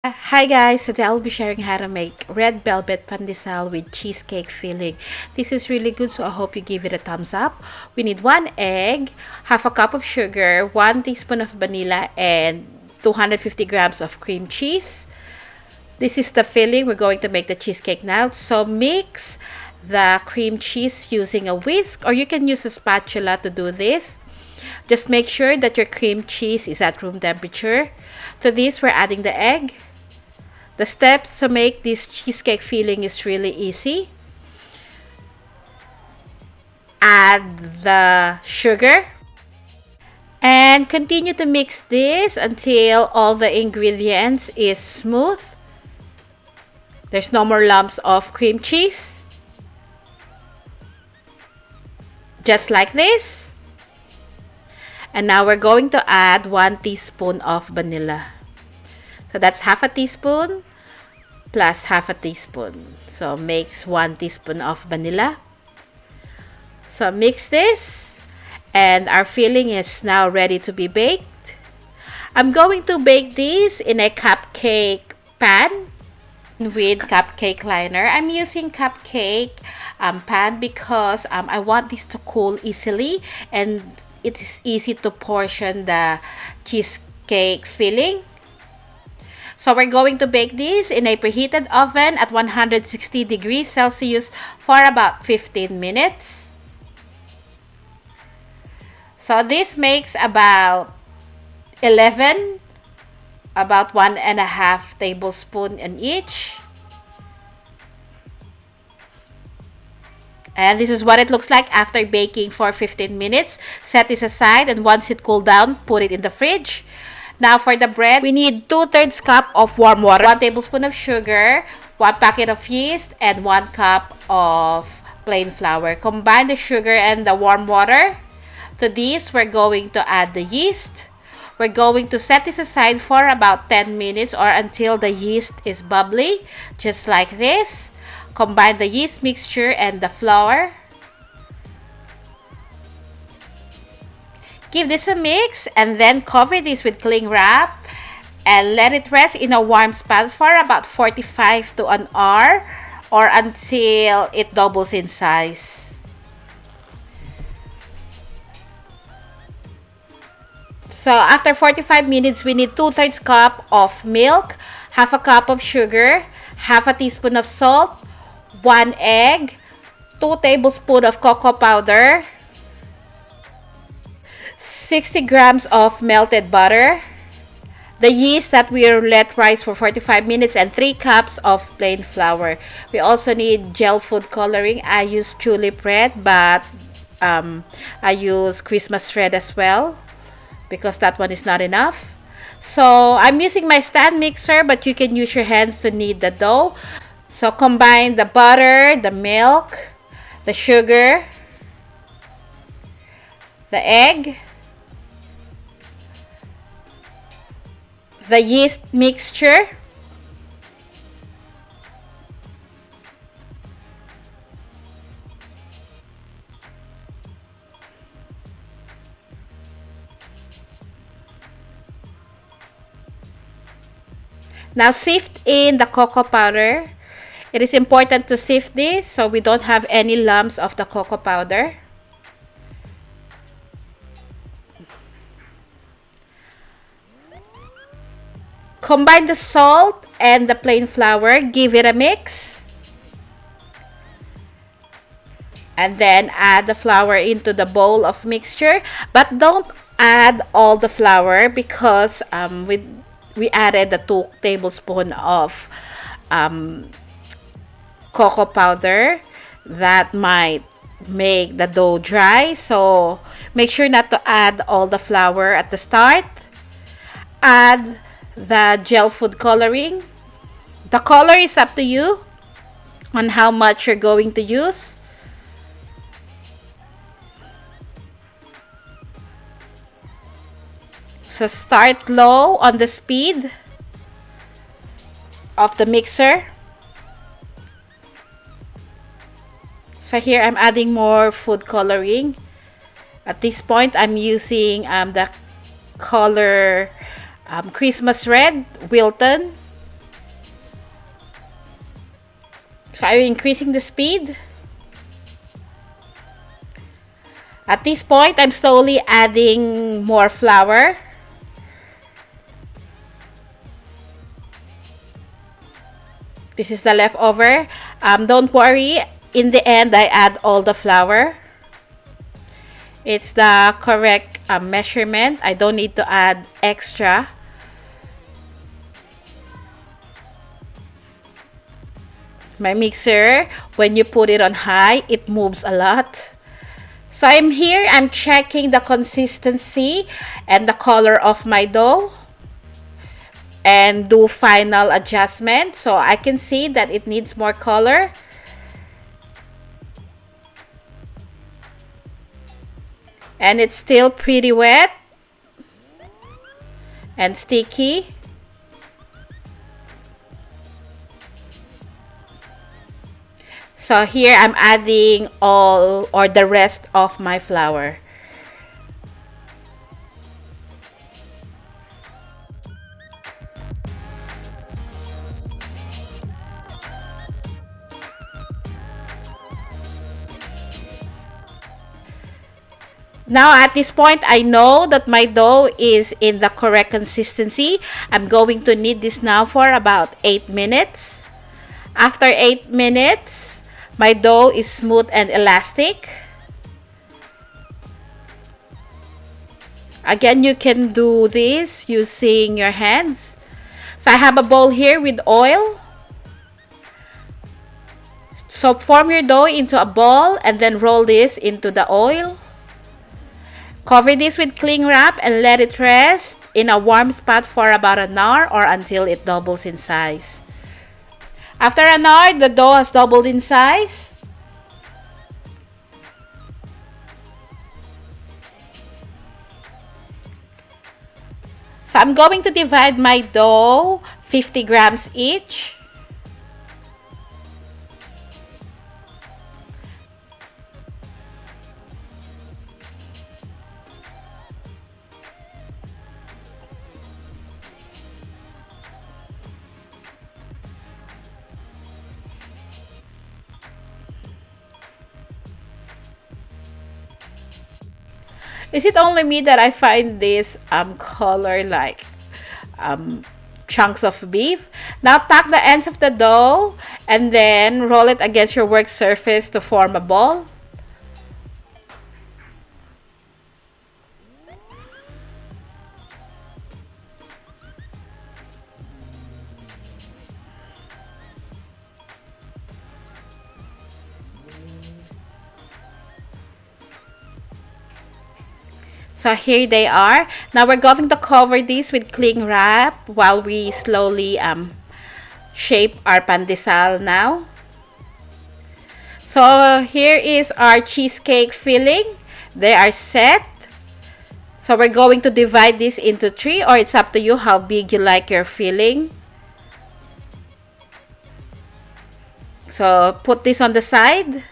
Hi guys, today I'll be sharing how to make red velvet pandesal with cheesecake filling. This is really good, so I hope you give it a thumbs up. We need 1 egg, half a cup of sugar, 1 teaspoon of vanilla, and 250 grams of cream cheese. This is the filling. We're going to make the cheesecake now. So mix the cream cheese using a whisk, or you can use a spatula to do this. Just make sure that your cream cheese is at room temperature. To this, we're adding the egg. The steps to make this cheesecake filling is really easy. Add the sugar and continue to mix this until all the ingredients is smooth. There's no more lumps of cream cheese. Just like this. And now we're going to add 1 teaspoon of vanilla. So that's half a teaspoon plus half a teaspoon. So makes 1 teaspoon of vanilla. So mix this and our filling is now ready to be baked. I'm going to bake this in a cupcake pan with cupcake liner. I'm using cupcake pan because I want this to cool easily and it is easy to portion the cheesecake filling. So we're going to bake this in a preheated oven at 160 degrees Celsius for about 15 minutes. So this makes about 11, about 1.5 tablespoons in each. And this is what it looks like after baking for 15 minutes. Set this aside and once it cooled down, put it in the fridge. Now for the bread, we need 2/3 cup of warm water, 1 tablespoon of sugar, 1 packet of yeast, and 1 cup of plain flour. Combine the sugar and the warm water. To this, we're going to add the yeast. We're going to set this aside for about 10 minutes or until the yeast is bubbly, just like this. Combine the yeast mixture and the flour. Give this a mix and then cover this with cling wrap and let it rest in a warm spot for about 45 to an hour or until it doubles in size. So after 45 minutes, we need 2/3 cup of milk, half a cup of sugar, half a teaspoon of salt, 1 egg, 2 tablespoons of cocoa powder, 60 grams of melted butter, the yeast that we let rise for 45 minutes, and 3 cups of plain flour. We also need gel food coloring. I use tulip red, but I use Christmas red as well because that one is not enough. So I'm using my stand mixer, but you can use your hands to knead the dough. So combine the butter, the milk, the sugar, the egg, the yeast mixture, now sift in the cocoa powder. It is important to sift this so we don't have any lumps of the cocoa powder. Combine the salt and the plain flour. Give it a mix. And then add the flour into the bowl of mixture. But don't add all the flour because we added the 2 tablespoons of cocoa powder. That might make the dough dry. So make sure not to add all the flour at the start. Add the gel food coloring. The color is up to you on how much you're going to use. So start low on the speed of the mixer. So here I'm adding more food coloring. At this point, I'm using the color Christmas red, Wilton. So I'm increasing the speed. At this point, I'm slowly adding more flour. This is the leftover. Don't worry, in the end, I add all the flour. It's the correct measurement. I don't need to add extra. My mixer, when you put it on high, it moves a lot. So I'm checking the consistency and the color of my dough and do final adjustment. So I can see that it needs more color. And it's still pretty wet and sticky. So here I'm adding all or the rest of my flour. Now at this point, I know that my dough is in the correct consistency. I'm going to knead this now for about 8 minutes. After 8 minutes, my dough is smooth and elastic. Again, you can do this using your hands. So I have a bowl here with oil. So form your dough into a ball and then roll this into the oil. Cover this with cling wrap and let it rest in a warm spot for about an hour or until it doubles in size. After an hour, the dough has doubled in size. So I'm going to divide my dough 50 grams each. Is it only me that I find this color like chunks of beef? Now tuck the ends of the dough and then roll it against your work surface to form a ball. So here they are. Now we're going to cover these with cling wrap while we slowly shape our pandesal now. So here is our cheesecake filling. They are set. So we're going to divide this into 3, or it's up to you how big you like your filling. So put this on the side.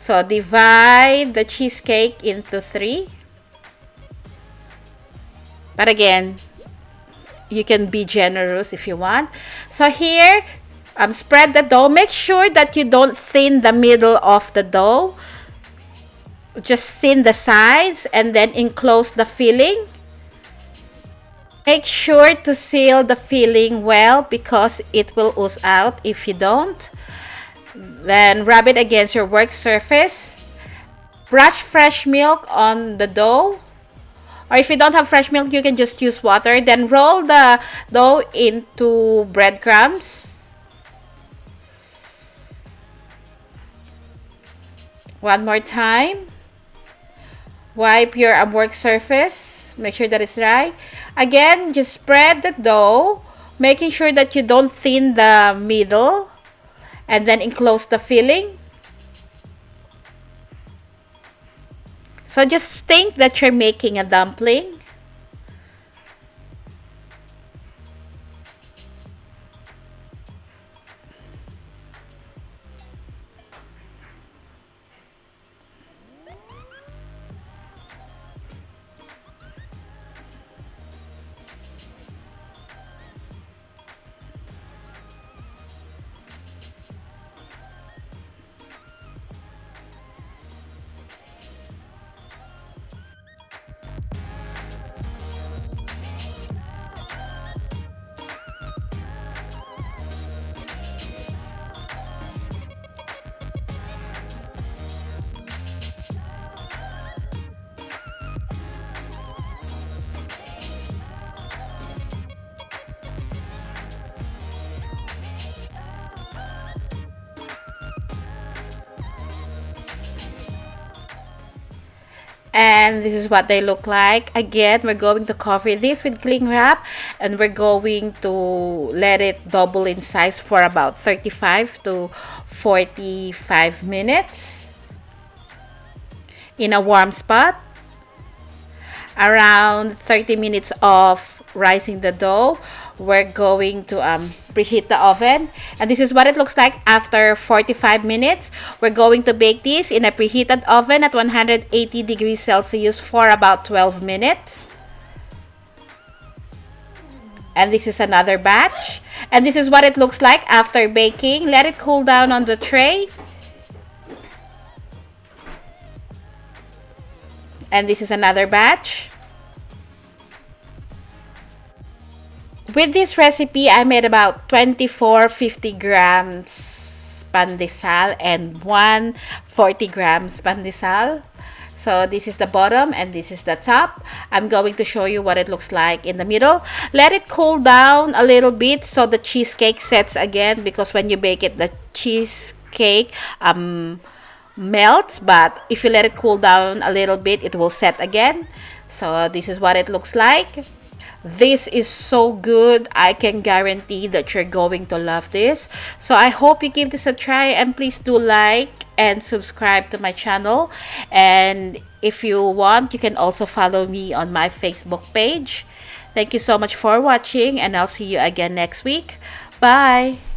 So divide the cheesecake into 3. But again, you can be generous if you want. So here, spread the dough. Make sure that you don't thin the middle of the dough. Just thin the sides and then enclose the filling. Make sure to seal the filling well because it will ooze out if you don't. Then rub it against your work surface. Brush fresh milk on the dough. Or if you don't have fresh milk, you can just use water. Then roll the dough into breadcrumbs. One more time. Wipe your work surface. Make sure that it's dry. Again, just spread the dough, making sure that you don't thin the middle. And then enclose the filling. So just think that you're making a dumpling. And this is what they look like. Again, we're going to cover this with cling wrap, and we're going to let it double in size for about 35 to 45 minutes in a warm spot. Around 30 minutes of rising the dough, we're going to preheat the oven, and this is what it looks like after 45 minutes. We're going to bake this in a preheated oven at 180 degrees Celsius for about 12 minutes. And this is another batch, and this is what it looks like after baking. Let it cool down on the tray. And this is another batch. With this recipe, I made about 24 50 grams pandesal and 140 grams pandesal. So this is the bottom and this is the top. I'm going to show you what it looks like in the middle. Let it cool down a little bit so the cheesecake sets again, because when you bake it, the cheesecake melts, but if you let it cool down a little bit, it will set again. So this is what it looks like. This is so good. I can guarantee that you're going to love this. So I hope you give this a try, and please do like and subscribe to my channel. And if you want, you can also follow me on my Facebook page. Thank you so much for watching, and I'll see you again next week. Bye!